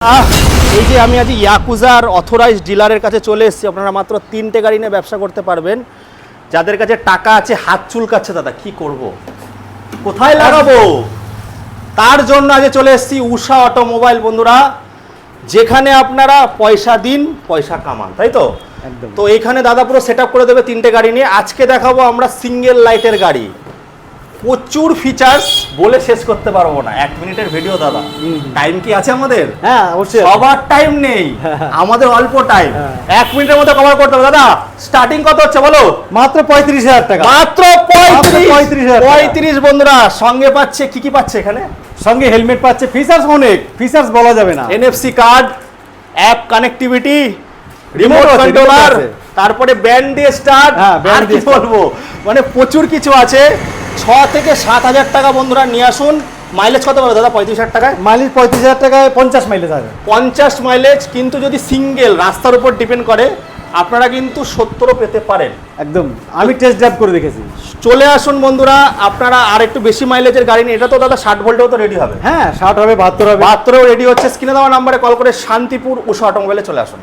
এই যে আমি আজ ইয়াকুজার অথরাইজড ডিলারের কাছে চলে এসেছি। আপনারা মাত্র 3টে গাড়ি নিয়ে ব্যবসা করতে পারবেন। যাদের কাছে টাকা আছে, হাত চুলকাচ্ছে, দাদা কি করব, কোথায় লাগাবো, তার জন্য আজ চলে এসেছি উষা অটোমোবাইল। বন্ধুরা, যেখানে আপনারা পয়সা দিন পয়সা কামান, তাই তো? একদম। তো এইখানে দাদা পুরো সেট করে দেবে 3টে গাড়ি নিয়ে। আজকে দেখাবো আমরা সিঙ্গেল লাইটের গাড়ি, প্রচুর ফিচার্স, বলে শেষ করতে পারবো না। 1 মিনিটের ভিডিও দাদা, টাইম কি আছে আমাদের? হ্যাঁ অবশ্যই। সবার টাইম নেই, আমাদের অল্প টাইম। 1 মিনিটের মধ্যে কভার করতে হবে। দাদা স্টার্টিং কত হচ্ছে বলো? মাত্র 35,000 টাকা। মাত্র 35,000। 35,000 বন্ধুরা, সঙ্গে পাচ্ছে কি পাচ্ছে এখানে? সঙ্গে হেলমেট পাচ্ছে, ফিচার্স অনেক, ফিচার্স বলা যাবে না। NFC card, app connectivity, remote Remote আছে, কন্ট্রোলার, remote আছে। তারপরে ব্যান্ড দিয়ে স্টার্ট, হ্যাঁ, band আর কি দিয়ে start। বলবো, মানে প্রচুর কিছু আছে। 6 থেকে 7,000 টাকা বন্ধুরা নিয়ে আসুন। মাইলেজ কত বলো দাদা 35,000 টাকায়? মাইলেজ 35,000 টাকায় 50 মাইলেজ আছে। 50 মাইলেজ, কিন্তু যদি সিঙ্গেল রাস্তার উপর ডিপেন্ড করে আপনারা কিন্তু 70ও পেতে পারেন। একদম, আমি টেস্ট ড্রাইভ করে দেখেছি। চলে আসুন বন্ধুরা, আপনারা আর একটু বেশি মাইলেজের গাড়ি নিয়ে, এটা তো দাদা 60 ভোল্টেও তো রেডি হবে। হ্যাঁ 60 হবে, 72 হবে। 72ও রেডি হচ্ছে। স্ক্রিনে দেওয়া নাম্বারে কল করে শান্তিপুর উষা অটোমোবাইলে চলে আসুন।